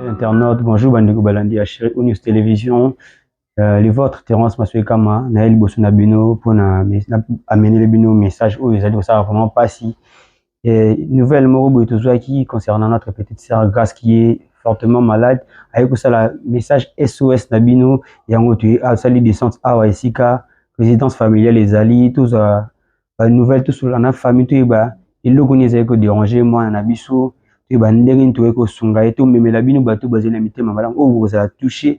Internaute, bonjour Bandeko Balandi à Chéri News Télévision. Les vôtres, Terence Maswekama, Naël Bosonabino, pour amener le bino message où ils allaient ça vraiment pas si. Nouvelle Morobo qui concernant notre petite sœur Grace qui est fortement malade. Avec ça, le message SOS Nabino, Yango tu as sali descente à Waisika, résidence familiale, les alliés, tous nouvelles, tous sur la famille, tout il le connaît avec déranger moi, Nabiso. Tu vas ndenge tu eko sunga eto memela bino bato bazela mitema malamu o vous a touché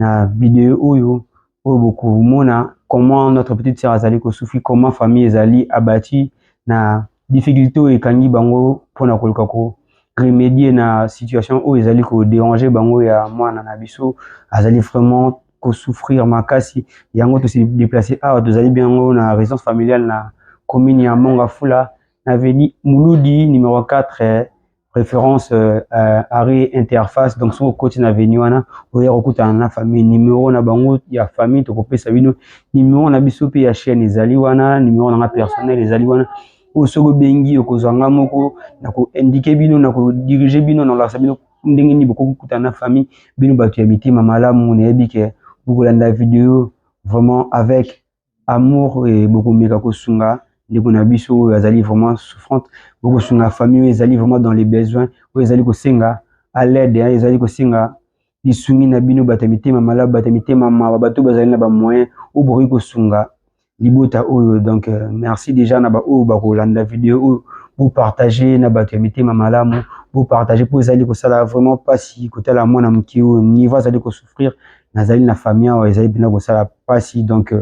na vidéo oyo beaucoup mona comment notre petite sœur azali ko souffrir comment famille ezali abattu na difficulté et kangi bango pona koluka ko remédier na situation oyo ezali ko déranger bango ya mwana na biso azali vraiment ko souffrir makasi yango to se déplacer ah tozali bien na résidence familiale na commune ya Mongafula na veni Muludi numéro 4 référence arrêt interface donc sur côté na venu wana oya okuta na famille numéro na bango ya famille to kopesa bino numéro na biso pe ya chaîne ezali wana numéro na personnel ezali wana o soko bengi okozanga moko na ko indiquer bino na ko diriger bino na la sabino ndenge ni boko kuta na famille bino batu ya mitima malamu na yebike bukolanda vidéo vraiment avec amour et beaucoup meka ko sunga ndeko na biso azali vraiment souffrante beaucoup sur la famille ezali vraiment dans les besoins où ezali ko senga à l'aide ezali ko senga lisungi na bino batamite mamala batamite mama bato bazali na ba moyen ou bori ko sunga libota oyo donc merci déjà na ba o ba ko landa vidéo vous partager na batamite mamala vous partager pour ezali ko sala vraiment pas si côté la mona mki o niveau ezali ko souffrir nazali na famille o ezali bina ko sala pas si donc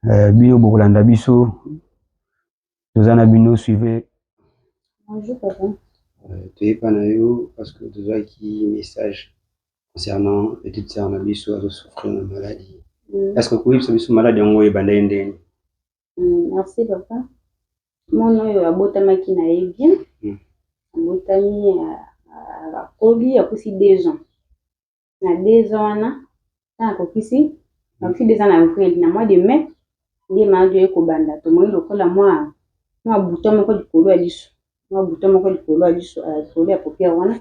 bino boko landa biso Tozana bino suivez. Bonjour papa. Tu es pas naïo parce que tu as qui message concernant petite sœur Nabiso à souffrir de maladie. Est-ce que vous avez une maladie en haut et bandé? Merci papa. Mon nom est Abotamaki naïe bien. Abotami à Kobi à aussi 2 ans. Na 2 ans na na kokisi. Na fi 2 ans na vril na mois de mai. Ndi ma dio ko banda to mo lokola moi. Moi bouton moko likolo ya liso. Moi bouton moko likolo ya liso likolo ya paupière wana.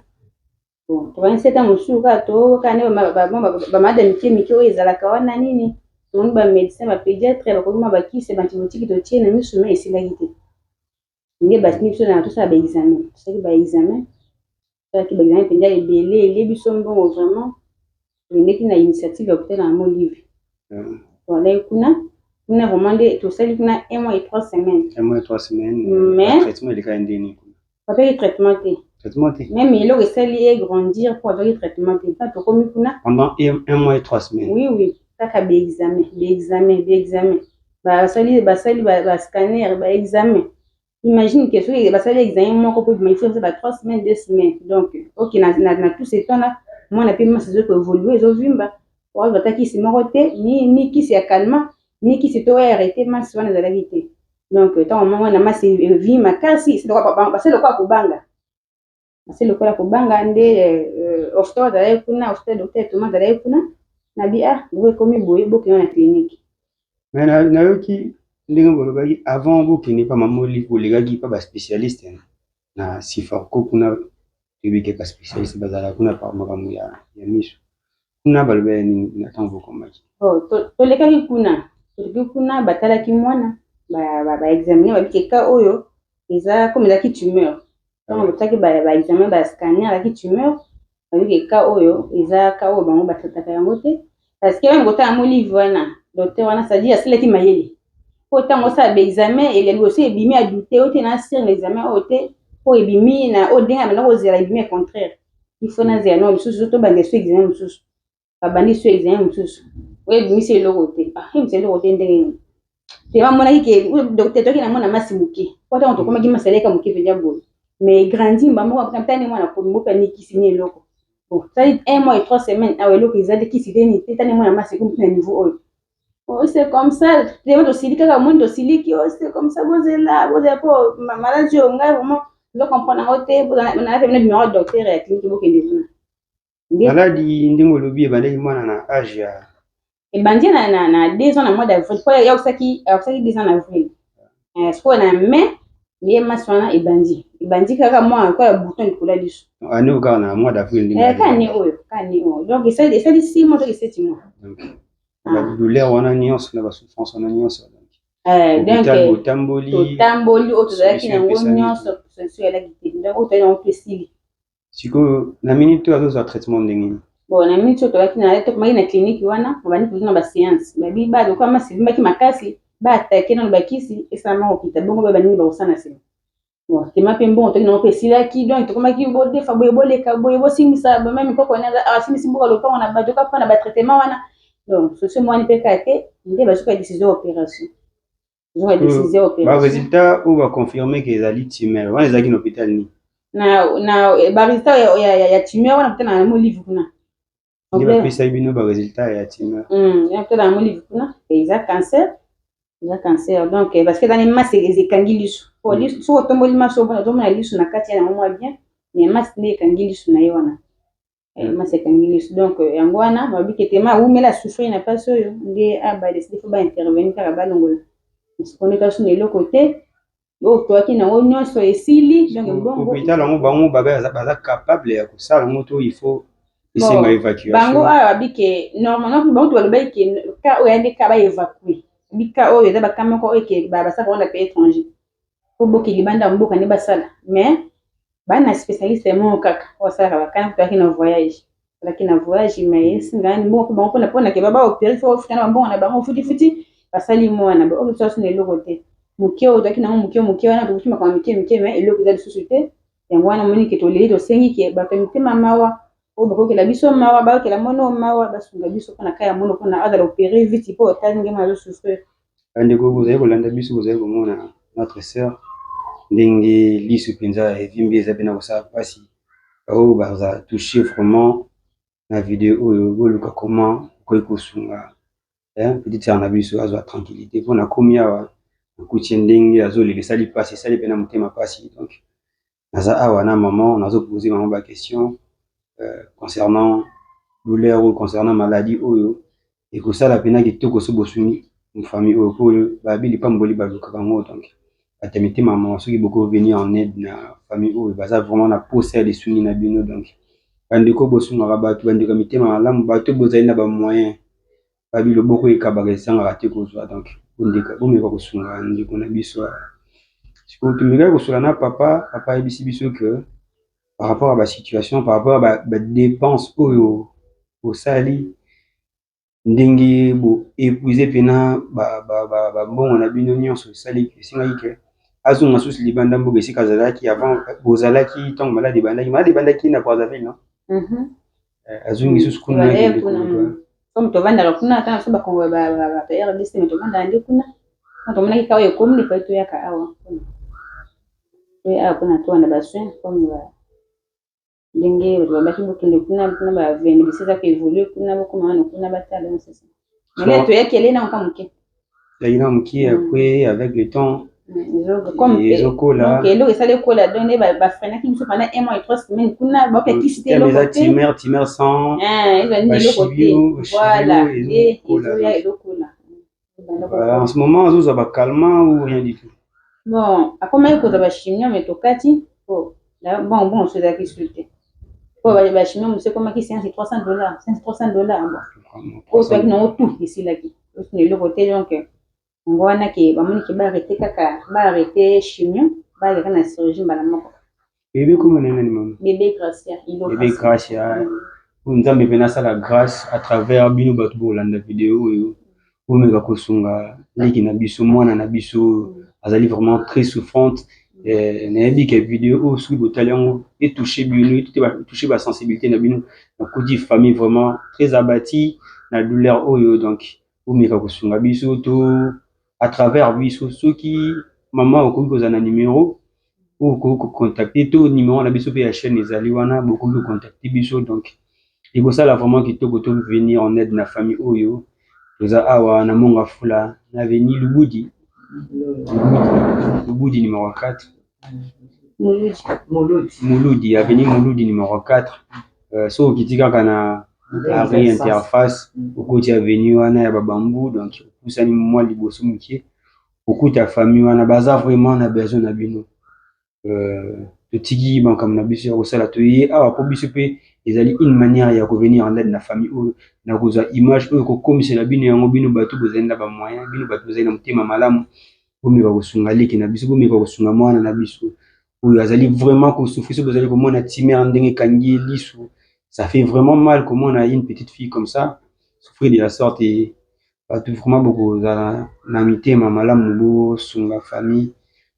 Bon, to 27 ans musuka to kana ba madame miki oyo ezalaka wana nini? To ba médecin ba pédiatre ba ko ba kisi ba antibiotique to tie na miso mais esilaki te. Nde ba sniff na to sa ba examen. C'est que ba examen. Ça qui ba examen pendia ebele ele biso mbongo vraiment. Ndeki na initiative ya hôpital na Molive. Voilà kuna on a vraiment tout ça, il y a 1 mois et 3 semaines. 1 mois et 3 semaines. Mais le traitement il est quand même pas le traitement. Traitement. Même il a essayé de grandir pour avoir le traitement. Pas tout comme pendant 1 mois et 3 semaines. Oui. Ça a des examens. Bah sali ba scanner, ba examen. Imagine que si ba sali examen moi ko peut me faire ça 3 semaines, 2 semaines. Donc OK na tout ce temps là, moi na paiement c'est que évoluer, zo vimba. Pour va taki si moroté ni qui c'est calmant. Ni qui s'est arrêté ma soin de la vérité donc tant moment na ma vie ma kasi c'est le quoi kubanga c'est le quoi kubanga ndé hôpital d'aller kuna hôpital docteur Thomas d'aller kuna na bia vous comme boye boke na clinique mais na yoki ndenge bolobaki avant bokini pa mamoli kolegaki pa ba spécialiste na sifarko kuna tebike ka spécialiste bazala kuna pa makambo ya miso kuna balobé ni na tango komaki to lekaki kuna batalaki mwana ba examiner ba bikeka oyo eza comme la tumeur donc lotaki ba examen ba scanner la tumeur ba bikeka oyo eza ka oyo bango batataka yango te parce que même kota Molive wana docteur wana ça dit asilaki mayele po tango sa ba examen et le aussi ebimi a douter ote na sur l'examen ote po ebimi na odenga na kozela ebimi contraire il faut na zela no susu to bande sur examen susu ba bandi sur examen susu oui, mais c'est le côté. Ah, c'est le côté ndenge. C'est pas mon avis que docteur qui na mona masimuki. Quand on te comme qui masale comme qui fait diable. Mais grandi maman quand tani mona ko mo pani ki signer loko. Bon, ça dit 1 mois et 3 semaines ah ouais loko ils a dit qui signer ni tani mona masimuki comme niveau. Oh, c'est comme ça. Les gens aussi ka monde aussi qui c'est comme ça vous là, vous êtes pas maladie on ga vraiment je comprends na hote on a fait une numéro docteur et clinique boke ndeko. Maladie ndingo lobi ebandaki mwana na âge ya ebandi na 2 ans na mois d'avril. Quoi, il y a aussi qui 2 ans en avril. Soit na mai, ye masi wana ebandi kaka mwa kwa bouton likolo ya liso ane okaka na mois d'avril kani oyo donc esali 6 mois to 7 mois badouleur wana nyonso na basouffrance wana nyonso donc totamboli oyo tozalaki nango nyonso solution elaki te donc oyo tozali nango mpe esili sikoyo na minute oyo azozwa traitement ndenge nini bon na minute oyo tokomaki na clinique wana babandi kozwa na baséance babi badoka masi evimbaki makasi baatake nano bakisi esalama kokita bongo ba baningi bakosala na nsima bon tema mpe mbongo toki nango mpe esilaki donc tokomaki bodefa boye boleka boye bosimbisa bama mikoko asimbisi mboka lopango na badoka mpo na batraitement wana donc solution mwani mpe kaka te nde bazoka décision opération baresultat oyo baconfirme ke ezali tumeur wana ezalaki na hôpital nini na baresultat ya tumeur wana peut-être na mo livre kuna nde bapesaki bino baresultat ya tumeur peut-être na mo livre kuna eza cancer donc parce que ezali masse ekangi liso soki otomboli maso ozomona liso na kati ya yango mwa bien mais masse nde ekangi liso na ye wana masse ekangi liso donc yango wana babiki ete ma awumela souffrir na mpasi oyo nde badeside fo baintervenir kaka balongola sikoyo taso na eloko te oyo toyaki nango nyonso esili donc hôpital yango bango baza capable ya kosala yango to il faut esenga évacuation bango awa babike normalement bango to balobaki ke ka oyo yande ka baévacue bika oyo eza baka moko oyo ke basaka wana pays étranger po boki libanda mboka nde basala mais bana na spécialiste moko kaka oyo asalaka bakana toyaki na voyage mais esingani mbongo mpo bango mpona ke baopéré fo ofuta na bambongo na bango futifuti basali mwana oyo toaso na eloko te moke oyo toyaki nango moke wana tokuti makambo mike mais eloko eza lisusu te yango wana moni ke toleli tosengi ke bato ya mitema mawa oyo bakokela biso mawa bakokela mono mawa basunga biso mpona kaya mono mpona azala opéré vite mpo otali ndenge azosouffrir bandeko bozali kolanda biso bozali komona notre sœur ndenge liso mpenza evimbi eza mpe na kosala mpasi oyo baza touché vraiment na video oyo boluka comment okoki kosunga petite sœur na biso azwa tranquillité mpona komi awa nakuti ndenge azolela esali mpasi esali mpe na motema mpasi donc naza awa na maman nazopose maman baquestion concernant douleur oyo concernant maladie oyo ekosala mpena kitoko so bosungi famille oyo po babili pamboli balukaka yango donc bato ya mitema mawa soki bokovenir en aide na famille oyo baza vraiment na posa ya lisungi na bino donc bandeko bosungaka bato bandeko ya mitema malamu bato bozali na bamoyen babi loboko ekabaka esangaka te kozwa donc bomeka kosunga ndeko na biso sikoyo tomekaki kosunga na papa ayebisi biso que par rapport à basituation par rapport à badepense oyo osali ndenge boépuise mpena bambongo na bino nyonso esengaki ke azonga susu libanda mboka esika azalaki avant bozalaki ntango malade ebandaki na brazzaville non azongi susu kuna comme tovandaka kuna ata naso bakongo rdc me tovandaka nde kuna tomonaki ka oyo ekomi epai toyaka awa mpona towanda basoin comme ndenge bato babaki bokende kuna mpona bavende bisizaka évolue kuna bokoma wana kuna batala sesa mais toyaki ele nango ka moke yayina moke après avec le temps ezokola eloko esali ekola donc nde bafrenaki biso pendant 1 mois et 3 semaines kuna bakokisi te eloko te timer sans eloko te voilà ezoya ezokola en ce moment azozwa bacalmant ou rien du tout bon akomaki kozwa bachimio mais tokati bon sozalaki su te po bachimio mosu ekomaki séance $300 $300 oyo toyaki nango tout esilaki osuna eloko te donc yango wana ke bamoni ke baarrete kaka baarrete chimio bazalaka na chirurgie mbala moko bebe komona nani mama bebe gracia nzambe mpe nasala grâce à travers bino bato bolanda video oyo omeka kosunga leki na biso mwana na biso azali vraiment très souffrante nayebi ke video oyo soki botali yango etouche bino etouche basensibilité na bino nakoti famille vraiment très abati na douleur oyo donc omeka kosunga biso to à travers biso soki mama okoki kozala na numéro oyo okoki kocontacte to numéro na biso mpe ya chaîne ezali wana bokoki kocontacte biso donc ekosala vraiment kitoko to venir en aide na famille oyo toza awa na monga fula na avenue Lubudi numéro 4 Muludi avenue Muludi numéro 4 so okiti kaka na arrêt interface okoti avenue wana ya babambu donc opusani mwa liboso moke kokuta famille wana baza vraiment na besoin na bino. Totiki makambo na biso ya kosala toye awa po biso mpe ezali une manière ya kovenir en aide na famille oyo na kozwa image oyo kokomisela bino yango bino bato bozali na bamoyen bino bato bozali na motema malamu bomeka kosunga leki na biso bomeka kosunga mwana na biso oyo azali vraiment kosouffrir so bozali komona timere ndenge ekangi lisu ça fait vraiment mal komona une petite fille comme ça souffrir de la sorte et bato vraiment bokozala na mitema malamu bosunga famille.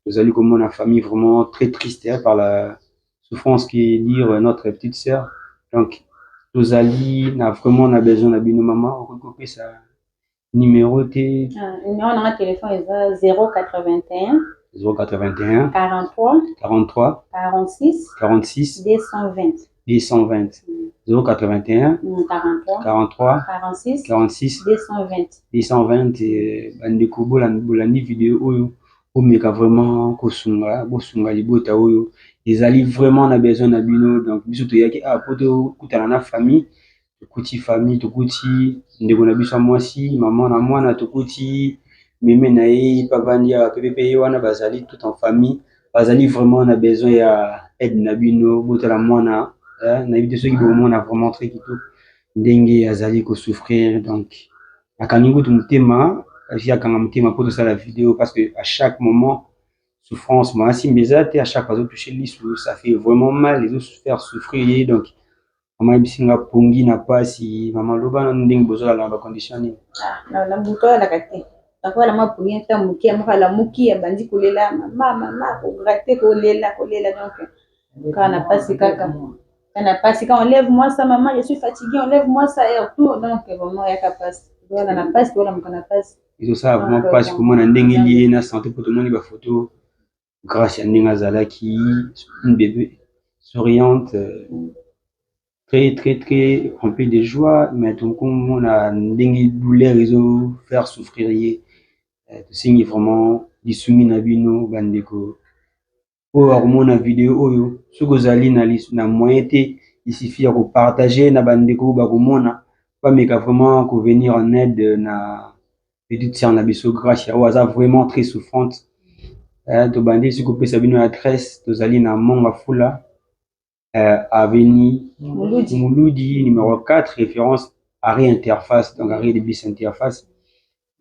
Vous allez comme la famille vraiment très triste par la souffrance qui est dire notre petite sœur. Donc, nous allons, vraiment on a besoin de nos maman, on recouper sa numéro T. Numéro dans le téléphone est 081 081 43 43 46 46 220 220 081 43 43 46 46 220 220 et bandeko bolandi vidéo oyo omeka vraiment kosunga bosunga libota oyo ezali vraiment na besoin na bino donc biso toyaki po tokutana na famille tokuti famille tokuti ndeko na biso mwasi mama na mwana tokuti meme na ye pavandi pepe ye wana bazali tout en famille bazali vraiment na besoin ya aide na bino botala mwana nayebi te soki bomona vraiment très kitoko ndenge azali kosouffrir donc akangi kutu motema akanga motema po tosala vidéo parce que à chaque moment souffrance moi si mbeza te à chaque fois toucher lisu ça fait vraiment mal les autres faire souffrir donc mama bisinga pongi na pasi mama loba na ndenge bozola na ba condition ni na buto la kate akola ma pongi ta muki amaka muki ya bandi kolela mama ko gratter kolela donc kana pasi kaka kana pasi quand enlève moi ça maman je suis fatiguée enlève moi ça et tout donc vraiment ya kapasi voilà na pasi wala mkana pasi ils ça vraiment pasi komona ndenge lié na santé pour tout le monde ba photo grâce à ndenge azalaki une bébé souriante très très très rempli de joie mais donc on a ndenge douleur ils ont faire souffrir ye tosengi vraiment lisumi na bino bandeko oyo akomona video oyo soki ozali na moyen te il suffit ya kopartage na bandeko oyo bakomona bameka vraiment kovenir en aide na petite sœur na biso grâce ya oyo aza vraiment très souffrante tobandi soki kopesa bino adresse tozali na monga fula avenue Mouloudi numéro 4 référence arrêt interface donc arrêt de bus interface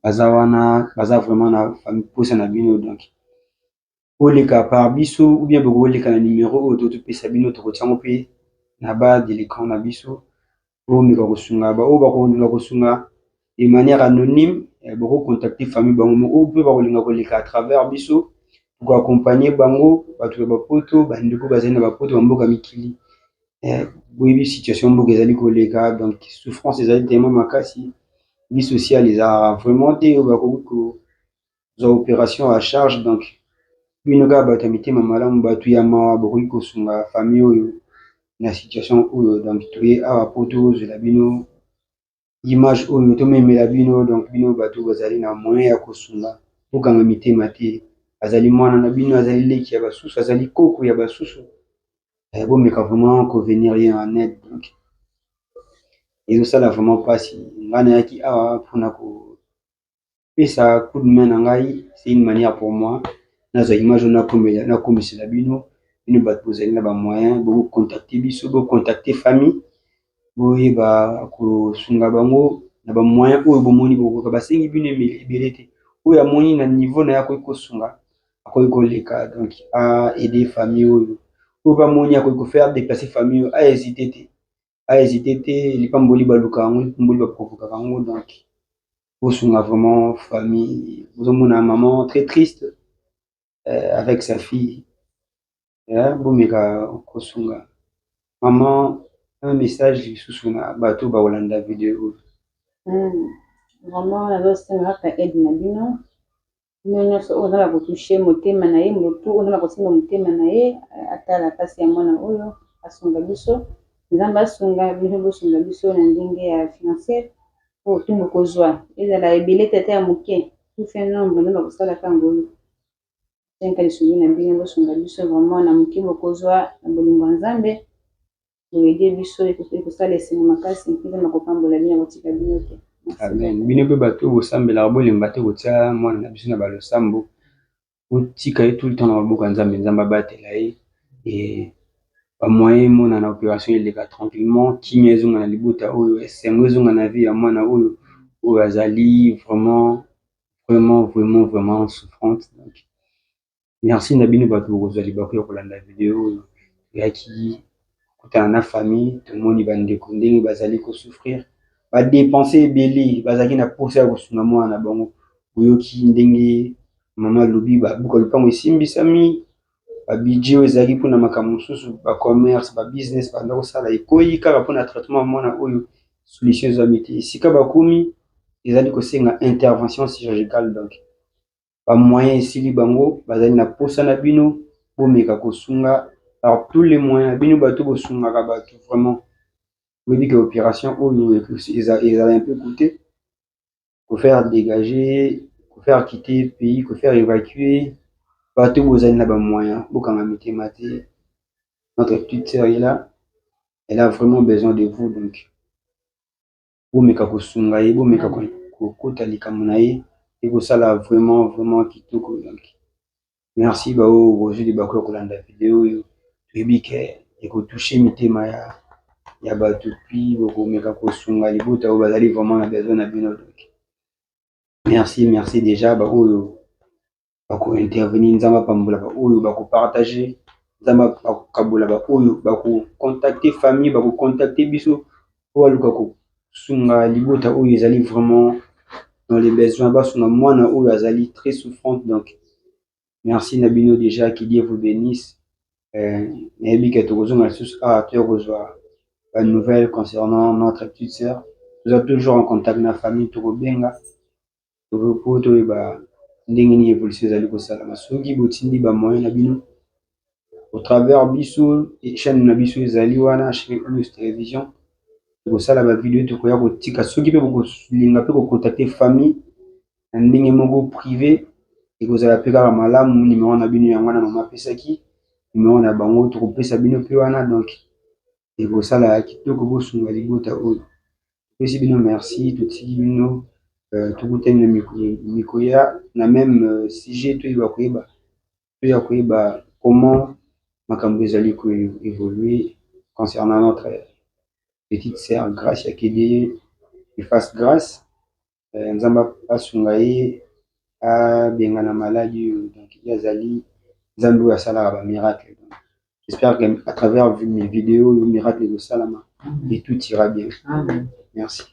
baza wana baza vraiment na famille posa na bino donc oleka par biso ou bien bokoleka na numéro oyo topesa bino tokotiango mpe na bas de l'écran na biso omeka kosunga oyo bakolinga kosunga de manière anonyme bokocontacter famille bango oyo mpe bakolinga koleka à travers biso koaccompagner bango bato ya bapoto bandeko bazali na bapoto bamboka mikili boyebi situation mboka ezali koleka donc souffrance ezali tellement makasi vie sociale eza vraiment te oyo bakoki kozwa opération à charge donc bino kaka bato ya mitema malamu bato ya mawa bakoki kosunga famille oyo na situation oyo donc toye awa po tozwela bino image oyo tomemela bino donc bino bato bazali na moyen ya kosunga kokanga mitema te azali mwana na bino azali leki ya basusu azali koko ya basusu bomeka vraiment kovenir ye en aide donc ezosala vraiment mpasi ngai nayaki awa mpona kopesa coup de main na ngai c'est une manière pour moi nazwa image oyo nakomisela bino bino bato bozali na bamoyen bokocontacte biso bocontacte famille boyeba kosunga bango na bamoyen oyo bomoni bokoka basengi bino ebele te oyo amoni na niveau na ye akoki kosunga akoki koleka donc aide famille oyo oyo bamoni akoki kofaire déplacer famille oyo ahésite te lipamboli baluka yango lipamboli baprovokaka yango donc bosunga vraiment famille bozomona un maman très triste avec sa fille bomeka kosunga maman un message lisusu na bato bakolanda video vraiment nazosenga kaka aide na bino bino nyonso oyo ozala kotouche motema na ye motu oyo ozala kosenga motema na ye atala mpasi ya mwana oyo asunga biso nzambe asunga bino bosunga biso na ndenge ya financiere oyo ntungo kozwa ezala ebele te ata ya moke tufe nombre nde bakosalaka yango senka lisungi na bino bosunga biso vraiment na moke bokozwa na bolingo ya nzambe boyede biso ekosala esengo makasi mpenza na kopambola bino kotika bino te Amen. Bino pe bato bosambela bolemba te kotia mwana na biso na balosambo. Otika ye tout le temps na maboko ya Nzambe, Nzambe abatela ye. Et bamoyen monana opération eleka tranquillement, kimia ezonga na libota oyo, esengo ezonga na vie ya mwana oyo oyo azali vraiment souffrante. Donc, merci na bino bato bokozwa libaku ya kolanda video oyo toyaki kutana na famille, tomoni bandeko ndenge bazali kosouffrir, badepense ebele, bazalaki na posa ya kosunga mwana na bango. Oyoki ndenge mama alobi babuka lopango esimbisami, babudget oyo ezalaki mpona makambo mosusu, bacommerce, babusiness banda kosala ekoyi kaka mpona traitement ya mwana oyo, solution ezwami te. Esika bakomi ezali kosenga intervention chirurgicale. Donc bamoyen esili bango, bazali na posa na bino bomeka kosunga par tous les moyens. Bino bato bosungaka bato vraiment oyebi ke opération oyo ezala un peu coûté, kofaire dégager, kofaire quitter pays, kofaire évacuer bato bozali na bamoyen, bokanga mitema te. Notre petite sœur est là, elle a vraiment besoin de vous. Donc bomeka kosunga ye, bomeka kokota likambo na ye ekosala vraiment kitoko. Donc merci bao bozwi libaku ya kolanda video oyo, toyebi ke ekotouche mitema ya bato, puis bokomeka kosunga libota oyo bazali vraiment na besoin na bino. Donc merci déjà baoyo bako-intervenir, Nzambe apambola baoyo bako-partager, Nzambe akabola baoyo bako-contacter famille, bako-contacter biso po baluka kosunga libota oyo ezali vraiment dans les besoins, basunga mwana oyo azali très souffrante. Donc merci na bino déjà, que Dieu vous bénisse. Nayebi ke tokozonga lisusu awa tokozwa ba nouvelle concernant notre petite sœur. Nous sommes toujours en contact na famille, tokobenga po toyeba ndenge nini évolution ezali kosalama. Soki botindi bamoyen na bino au travers biso chaîne na biso ezali wana Asheric News Télévision, tokosala bavideo tokoya kotika. Soki mpe bokolinga mpe kocontacte famille na ndenge moko privé, ekozala mpe kaka malamu. Numéro na bino yango wana mama apesaki, numéro na bango tokopesa bino mpe wana. Donc ekosala kitoko bosunga libota oyo. Topesi bino merci, totiki bino tokutani na mikoya na même sujet toya koyeba comment makambo ezali évoluer concernant notre petite sœur Gracia. Que Dieu lui fasse grâce, Nzambe asunga ye abenga na maladie oyo. Donc yazali Nzambe oyo asalaka ba miracle. J'espère qu'à travers mes vidéos, le miracle de Salama, et tout ira bien. Amen. Merci.